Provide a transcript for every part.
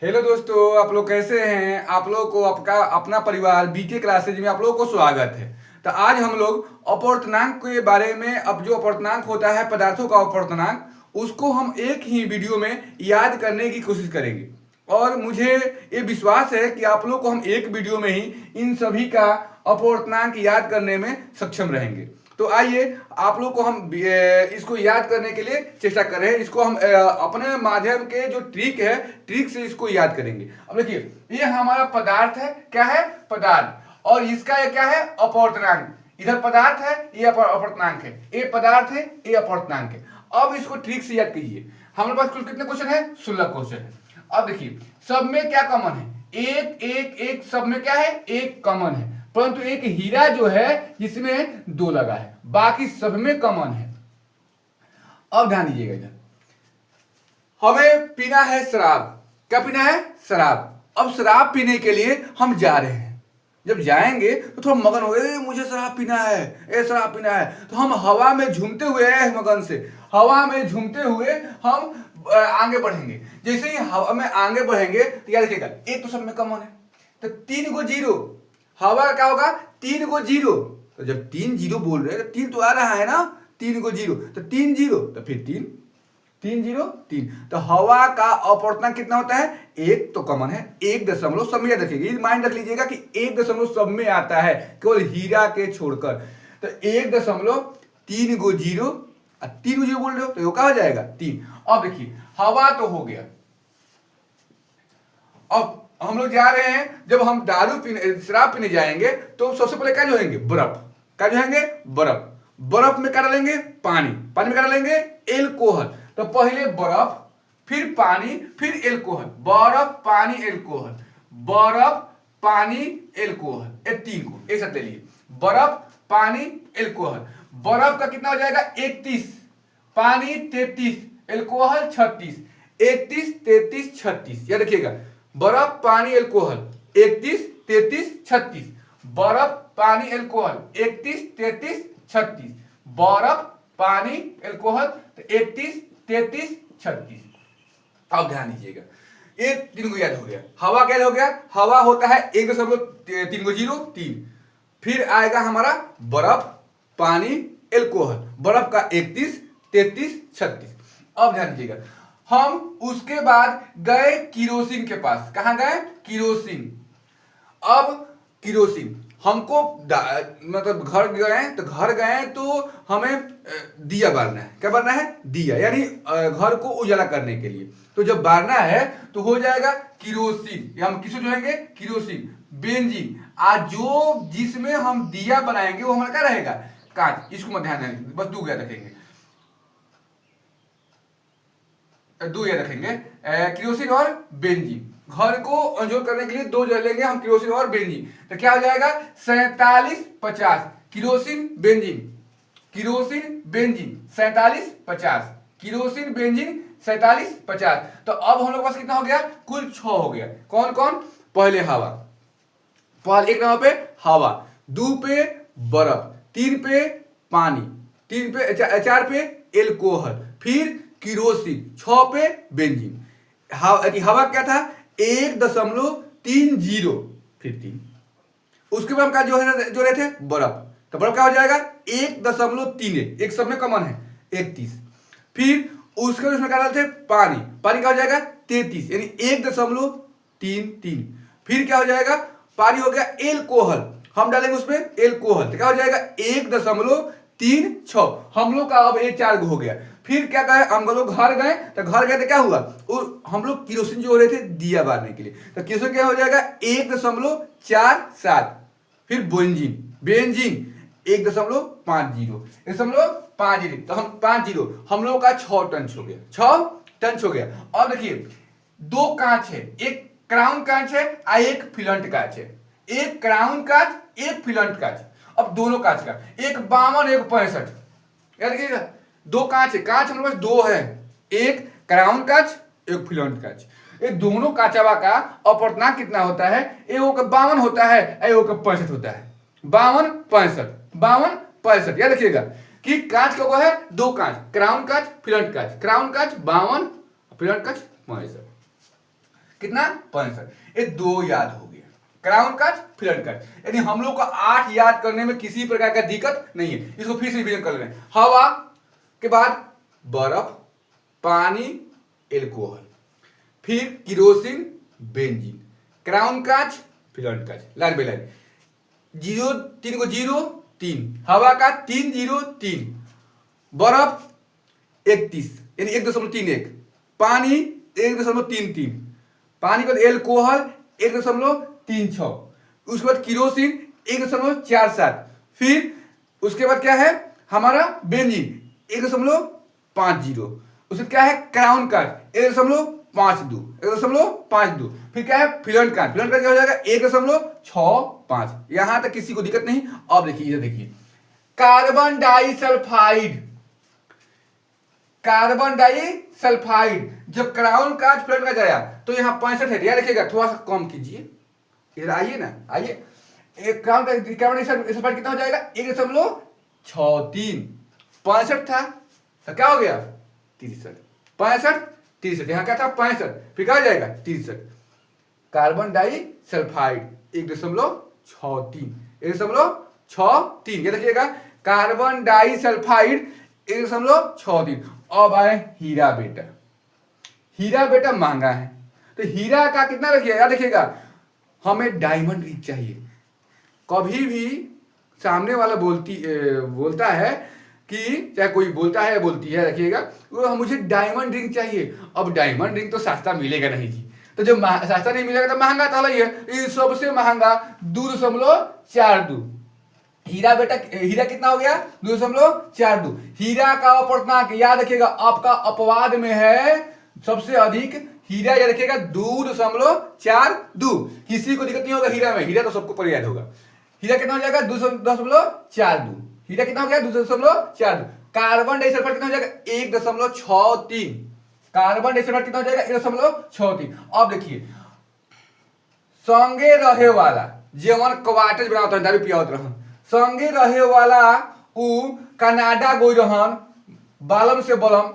Hello दोस्तों, आप लोग कैसे हैं। आप लोगों को आपका अपना परिवार बीके क्लासेज में आप लोगों को स्वागत है। तो आज हम लोग अपवर्तनांक के बारे में, अब जो अपवर्तनांक होता है पदार्थों का अपवर्तनांक, उसको हम एक ही वीडियो में याद करने की कोशिश करेंगे। और मुझे ये विश्वास है कि आप लोग को हम एक वीडियो में ही इन सभी का अपवर्तनांक याद करने में सक्षम रहेंगे। तो आइए आप लोग को हम इसको याद करने के लिए चेष्टा कर रहे हैं। इसको हम अपने माध्यम के जो ट्रिक है, ट्रिक से इसको याद करेंगे। अब देखिए, ये हमारा पदार्थ है। क्या है? पदार्थ। और इसका ये क्या है? अपवर्तनांक। इधर पदार्थ है, ये अपवर्तनांक है। ये पदार्थ है, ये अपवर्तनांक है। अब इसको ट्रिक से याद कीजिए। हमारे पास कुल कितने क्वेश्चन है? 16 क्वेश्चन है। अब देखिए, सब में क्या कॉमन है? एक एक एक, सब में क्या है? एक कॉमन है। परंतु एक हीरा जो है जिसमें 2 लगा है, बाकी सब में कॉमन है। अब ध्यान दीजिएगा, इधर हमें पीना है शराब। क्या पीना है? शराब। अब शराब पीने के लिए हम जा रहे हैं। जब जाएंगे तो थोड़ा मगन हो गए, मुझे शराब पीना है, ए शराब पीना है। तो हम हवा में झूमते हुए, मगन से हवा में झूमते हुए हम आगे बढ़ेंगे। जैसे ही हवा में आगे बढ़ेंगे तो क्या देखिएगा, एक तो सब में कॉमन है, तो 3 को 0। हवा का क्या होगा? 3 को 0। तो जब 3 0 बोल रहे हैं तो 3 तो आ रहा है ना, 3 को 0, तो 3 0, तो फिर 3 3 0 3। तो हवा का अपवर्तनांक कितना होता है? एक तो कॉमन है, 1 सब में याद रखिएगा। माइंड रख लीजिएगा कि 1 सब में आता है, केवल हीरा के छोड़कर। तो 1.3 को 0, 3 को 0 बोल रहे हो तो क्या हो जाएगा? 3। अब देखिए, हवा तो हो गया। अब हम लोग जा रहे हैं, जब हम दारू पीने, शराब पीने जाएंगे तो सबसे पहले क्या जोएंगे? बर्फ। क्या जोएंगे? बर्फ। बर्फ में क्या डालेंगे? पानी। पानी में क्या डालेंगे? एल्कोहल। तो पहले बर्फ, फिर पानी, फिर एल्कोहल। बर्फ, पानी, एल्कोहल। बर्फ, पानी, एल्कोहल, ये 3 को एक साथ ले लिए। बर्फ, पानी, एल्कोहल। बर्फ का कितना हो जाएगा? 31, पानी 33, एल्कोहल 36। 31 33 36, याद रखिएगा। बर्फ, पानी, एल्कोहल 31 33 36। बर्फ, पानी, एल्कोहल 31 33 36। बर्फ, पानी, एल्कोहल 31 33 36। अब ध्यान दीजिएगा, ये 3 को याद हो गया। हवा क्या हो गया? हवा होता है 1.3 को 0 3। फिर आएगा हमारा बर्फ, पानी, एल्कोहल। बर्फ का 31 33 36। अब ध्यान दीजिएगा, हम उसके बाद गए किरोसिन के पास। कहां गए? किरोसिन। अब किरोसिन हमको मतलब घर गए, तो घर गए तो हमें दिया बारना है। क्या बारना है? दिया, यानी घर को उजाला करने के लिए। तो जब बारना है तो हो जाएगा किरोसिन। हम किसको जोड़ेंगे? किरोसिन। बेंजीन। आज जो जिसमें हम दिया बनाएंगे वो हमारा क्या रहेगा? कांच। इसको मत ध्यान देंगे, बस 2 याद रखेंगे, 2 याद रखेंगे, किरोसिन और बेंजीन। घर को अंजोर करने के लिए 2 जो लेंगे हम, किरोसिन और बेंजीन। तो क्या हो जाएगा? 47 50। Kerosene benzene, kerosene benzene 47 50। Kerosene benzene 47 50। तो अब हम लोग के पास कितना हो गया? कुल 6 हो गया। कौन कौन? पहले हवा, पहले 1 नंबर पे हवा, 2 पे बर्फ, 3 पे पानी, 3 पे 4 पे एल्कोहल, फिर किरोसिन, 6 पे बेंजीन। हवा क्या था? 1.30, फिर 3। उसके बाद हम क्या जो रहे थे? बर्फ। तो बर्फ क्या हो जाएगा? 1.31, एक सब में कॉमन है, 31। फिर उसके उसमें क्या डालते? पानी। पानी क्या हो जाएगा? 33, यानी 1.33। फिर क्या हो जाएगा? पानी हो गया। एल्कोहल हम डालेंगे उसमें एल्कोहल, तो क्या हो जाएगा? 1.36। हम लोग का अब एक 4 हो गया। फिर क्या कहे, हम लोग घर गए, तो घर गए तो क्या हुआ? हम लोग किरोसिन जो हो रहे थे दिया बारने के लिए, तो किरोसिन क्या हो जाएगा? 1.47। फिर बेंजीन, बेंजीन 1.50, 1.50। तो हम 50, हम लोग का 6 टन हो गया, 6 टन हो गया। और देखिए, 2 कांच है, एक क्राउन कांच है और एक फिलंट कांच है। एक क्राउन कांच, एक फिलंट कांच। अब दोनों कांच का, एक 52 एक 65, याद रखिएगा। 2 कांच है, कांच हमारे पास 2 है, एक क्राउन कांच, एक फिलंट कांच। ये दोनों कांचवा का अपवर्तनांक कितना होता है? एगो का 52 होता है, एगो का 65 होता है। 52 65, 52 65, याद रखिएगा कि कांच का है 2 कांच, क्राउन कांच, फिलंट कांच। क्राउन कांच 52, फिलंट कांच 65। कितना 65। ये 2 याद हो गया, क्राउन काज फ्लड काज। यानी हम लोग को 8 याद करने में किसी प्रकार का दिक्कत नहीं है। इसको फिर से रिवीजन कर ले रहे हैं। हवा के बाद बर्फ, पानी, एल्कोहल, फिर kerosene, benzene, crown cause flood cause, line by line. 0 3 को 0 3, हवा का 303, बर्फ 31 यानी 1.31, पानी 1.33, पानी के बाद एल्कोहल 1.36, उसके बाद किरोसिन 1.47, फिर उसके बाद क्या है हमारा बेंजीन 1.50, उसके क्या है क्राउन काज 1.52, फिर क्या है फ्लड काज क्या हो जाएगा 1.65। यहां तक किसी को दिक्कत नहीं। अब देखिए इधर देखिए, कार्बन डाइसल्फाइड जब क्राउन काज फ्लड काज आया तो यहाँ 65 है, याद रखिएगा। थोड़ा सा कम कीजिए, इधर आइए ना, आइए। कार्बन डाइसल्फाइड कितना हो जाएगा 1.63, 65 था तो क्या हो गया 63, 63 यहाँ क्या था 65, फिर क्या हो जाएगा 63। कार्बन डाइसल्फाइड 1.63 याद रखिएगा, कार्बन डाइसल्फाइड 1.63। अब आए हीरा बेटा। हीरा बेटा महंगा है तो हीरा का कितना रखिएगा, याद रखिएगा हमें डायमंड रिंग चाहिए। कभी भी सामने वाला बोलता है कि चाहे कोई बोलता है या बोलती है, रखिएगा वो मुझे डायमंड रिंग चाहिए। अब डायमंड रिंग तो सस्ता मिलेगा नहीं जी, तो जब सस्ता नहीं मिलेगा तो महंगा तो ही है। ये सबसे महंगा 2.42। हीरा बेटा, हीरा कितना हो गया 2.42। हीरा का अपवर्तनांक याद रखिएगा, आपका अपवाद में है सबसे अधिक हीरा, याद रखिएगा 2.42। किसी को दिक्कत नहीं होगा हीरा में, हीरा तो सबको पर याद होगा। हीरा कितना हो जाएगा 2.42, हीरा कितना हो गया 2.42। कार्बन डाइसल्फाइड कितना हो जाएगा 1.63, कार्बन डाइसल्फाइड कितना हो जाएगा 1.63। अब देखिए संगे रहे वाला जेवन क्वार्टर बनावत दारू पियावत रहन, संगे रहे वाला उ कनाडा गोई रहन, बालम से बलम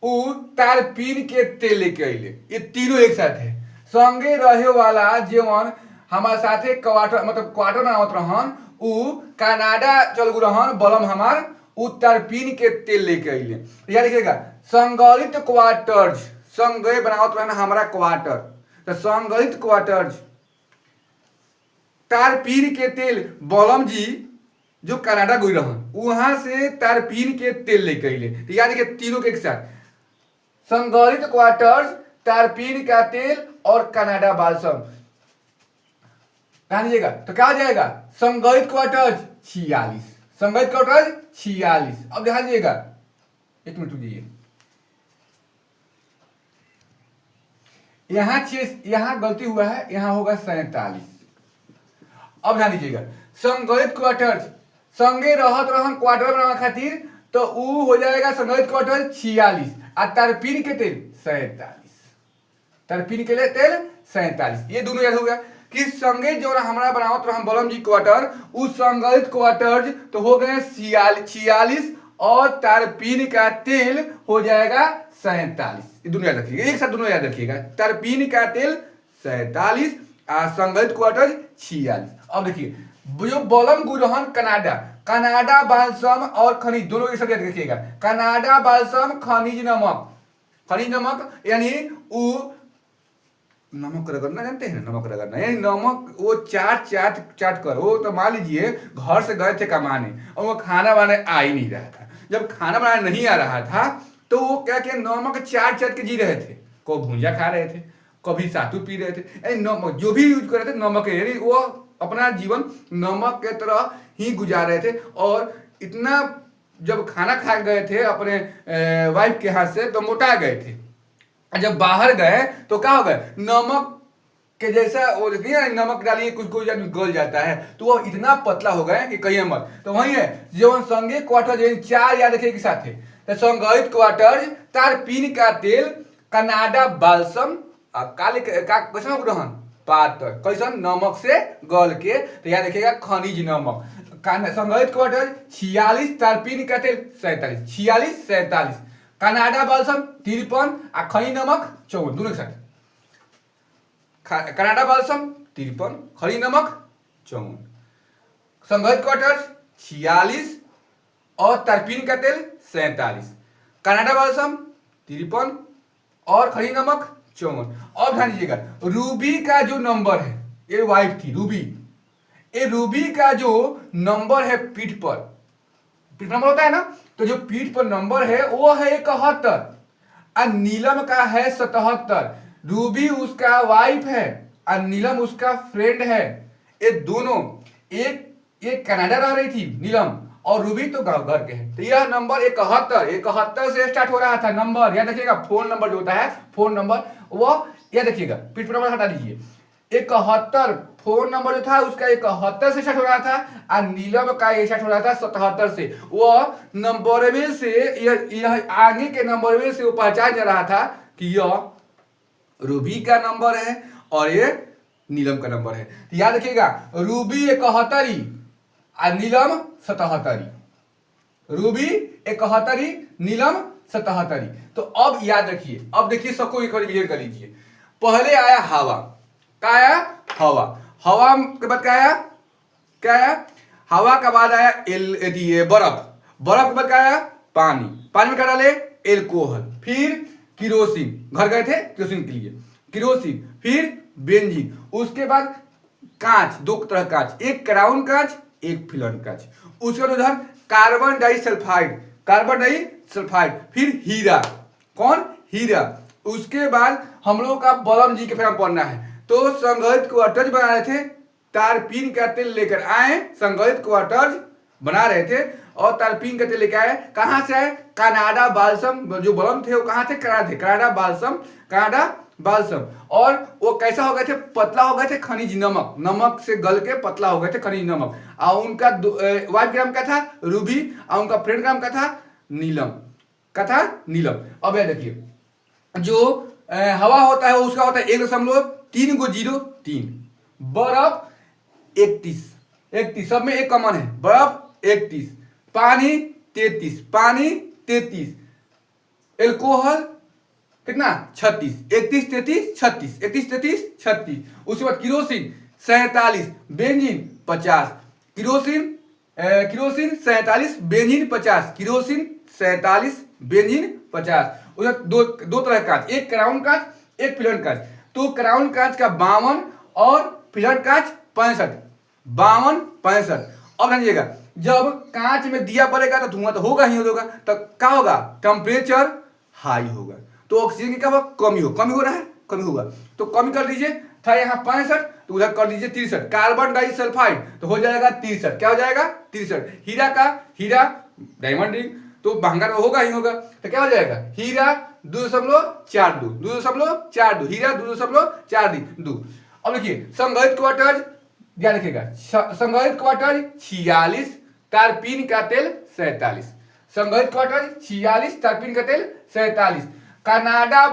उ तार पीन के तेल लेके अइले। ये तीनों एक साथ है। संगे रहे वाला जेवन हमारे साथे क्वार्टर मतलब क्वार्टर बनावत रहन, उ कनाडा चल गु रहन, बलम हमार उ तार पीन के तेल लेके अइले। याद रखिएगा संगलित क्वार्टर्स, संगे बनावत रहन हमारा क्वार्टर, तो संगलित क्वार्टर्स तारपीन के तेल बलम जी जो कनाडा गई रहन वहां से तारपीन के तेल लेके अइले। तो याद रखिए तीनों के एक साथ, संगलित क्वार्टर्स, तारपीन का तेल और कनाडा बालसम। ध्यान दीजिएगा तो क्या हो जाएगा संगलित क्वार्टर्स 46, संगलित क्वार्टर्स 46। अब ध्यान दीजिएगा, एक मिनट रुकिए, यहां गलती हुआ है, यहां होगा 47। अब ध्यान दीजिएगा संगलित क्वार्टर्स, संगे रहत रहन क्वार्टर बनावे खातिर तो उ हो जाएगा संगलित क्वार्टर 46 और तारपीन के तेल 47, तारपीन के लिए तेल 47। ये दोनों याद हो गया कि संगे जो हमारा बनावत रहन बलम जी क्वार्टर, उस संगलित क्वार्टर तो हो गए 46 और तारपीन का तेल हो जाएगा 47। ये दोनों याद रखिएगा, एक साथ दोनों याद रखिएगा, तारपीन का तेल 47 और संगलित क्वार्टर 46। अब देखिए जो बलम गुरहन कनाडा, कनाडा बालसम और खनिज दोनों के साथ याद रखिएगा, कनाडा बालसम खनिज नमक, खनिज नमक यानी उ नमक रगड़ना जानते हैं ना, नमक रगड़ना यानी नमक वो चाट कर, वो तो मान लीजिए घर से गए थे कमाने और वो खाना बनाने आ ही नहीं रहा था। जब खाना बनाने नहीं आ रहा था तो वो क्या किया नमक चाट के जी रहे थे, को भुंजा खा रहे थे, कभी सातू पी रहे थे, यानी नमक जो भी यूज कर रहे थे नमक, यानी वो अपना जीवन नमक के तरह ही गुजार रहे थे। और इतना जब खाना खा गए थे अपने वाइफ के हाथ से तो मोटा गए थे, जब बाहर गए तो क्या हो गए नमक के जैसा वो देखिए ना, नमक डालिए कुछ कुछ गल जाता है तो वो इतना पतला हो गए कि कहिए मत। तो वही है जो संगे क्वार्टर जो 4 याद रखिए के साथ है, तो संगलित क्वार्टर, तारपीन का तेल, कनाडा बालसम काले का कैसा ग्रहण पातर कैसन नमक से गल के, तो याद रखिएगा खनिज नमक। संगलित क्वार्टर 46, तारपीन का तेल 47, 46 47, कनाडा बालसम 53 और खनिज नमक 54 दोनों के साथ। कनाडा बालसम 53, खड़ी नमक 54, संघित क्वार्टर 46 और तरपीन का तेल 47, कनाडा बालसम 53 और खड़ी नमक 54। अब ध्यान दीजिएगा, रूबी का जो नंबर है, ये वाइफ थी रूबी, ये रूबी का जो नंबर है पीठ पर नंबर होता है ना, तो जो पीठ पर नंबर है वो है 71 और नीलम का है 77। रूबी उसका वाइफ है और नीलम उसका फ्रेंड है। ये दोनों, एक कनाडा रह रही थी नीलम, और रूबी तो गांव घर के हैं। तो यह नंबर 71 से स्टार्ट हो रहा था नंबर। याद रखिएगा, फोन नंबर जो होता है, फोन नंपर वो याद रखिएगा, पीठ पर नंबर हटा दीजिए। 71 फोन नंबर जो था उसका 71 से स्टार्ट हो रहा था और नीलम का ये स्टार्ट हो रहा था 77 से। वह नंबर में से यह आगे के नंबर में से वो पहचान जा रहा था कि यह रूबी का नंबर है और ये नीलम का नंबर है। तो याद रखिएगा, रूबी 71 और नीलम 77, रूबी 71, नीलम 77। तो अब याद रखिए, अब देखिए सबको एक बार क्लियर कर लीजिए। पहले आया हवा, क्या आया? हवा। हवा के बाद क्या आया? हवा के बाद आया बर्फ। बर्फ के बाद क्या आया? पानी। पानी में क्या डाले? एल्कोहल। फिर किरोसिन, घर गए थे किरोसिन के लिए, किरोसिन। फिर बेंजीन। उसके बाद कांच, दो तरह कांच, एक क्राउन कांच, एक फिलन कांच। उसके बाद उधर कार्बन डाइसल्फाइड, कार्बन डाइसल्फाइड। फिर हीरा, कौन? हीरा। उसके बाद हम लोगों का बलम जी के फिर पढ़ना है। तो संघित क्वार्टर्स बना रहे थे, तारपीन का तेल लेकर आए, संघित क्वार्टर्स बना रहे थे और तारपीन का तेल लेकर आए। कहां से आए? Canada balsam. जो बलम थे वो कहां थे? Canada balsam, Canada balsam. और वो कैसा हो गए थे? पतला हो गए थे, खनिज नमक, नमक से गल के पतला हो गए थे, खनिज नमक। और उनका वाइफ ग्राम का था रूबी और उनका फ्रेंड ग्राम का था नीलम, का था नीलम। अब यह देखिए, जो हवा होता है उसका होता है 1.303, बर्फ 31, सब में एक कॉमन है, बर्फ 31, पानी 33, एल्कोहल कितना? 36, 31, 33, 36, 31, 33, 36। उसके बाद kerosene 47, benzene 50, kerosene 47, benzene 50, kerosene 47, benzene 50। उधर दो तरह का कांच, एक क्राउन कांच, एक फिलन कांच। तो क्राउन कांच का 52 और फिलन कांच 65, 52, 65। अब जानिएगा, जब कांच में दिया पड़ेगा तो धुआं तो होगा ही होगा, तो क्या होगा? टेम्परेचर हाई होगा, तो ऑक्सीजन की क्या होगा? कमी हो रहा है, कमी होगा। तो कमी कर दीजिए, था यहाँ 65 तो उधर कर दीजिए 63। कार्बन डाइसल्फाइड तो हो जाएगा 63, क्या हो जाएगा? 63। हीरा डायमंड रिंग तो महंगा तो होगा ही होगा, तो क्या हो जाएगा? हीरा 2.42, हीरा 2.42। अब देखिए, संघित क्वार्टर ध्यान रखिएगा, संघित क्वार्टर 46, तारपीन का तेल 47, संघित क्वार्टर 46, तारपीन का तेल 47। कनाडा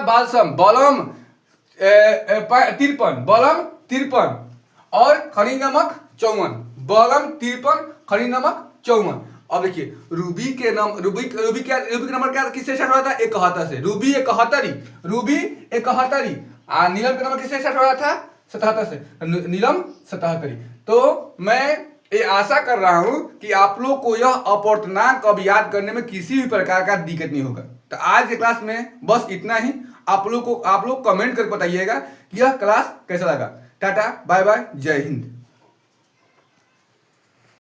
बालसम बलम 53, बलम 53 और खनिज नमक 54, बलम 53, खनिज नमक 54। अब देखिए, रूबी के नंबर क्या किससे स्टार्ट हो रहा था? 71 से। रूबी 71 और नीलम का नंबर किससे स्टार्ट हो रहा था? 77 से, नीलम 77। तो मैं ये आशा कर रहा हूं कि आप लोग को यह अपवर्तनांक अब याद करने में किसी भी प्रकार का दिक्कत नहीं होगा। तो आज के क्लास में बस इतना ही। आप लोग कमेंट करके बताइएगा कि यह क्लास कैसा लगा। टाटा, बाय बाय, जय हिंद।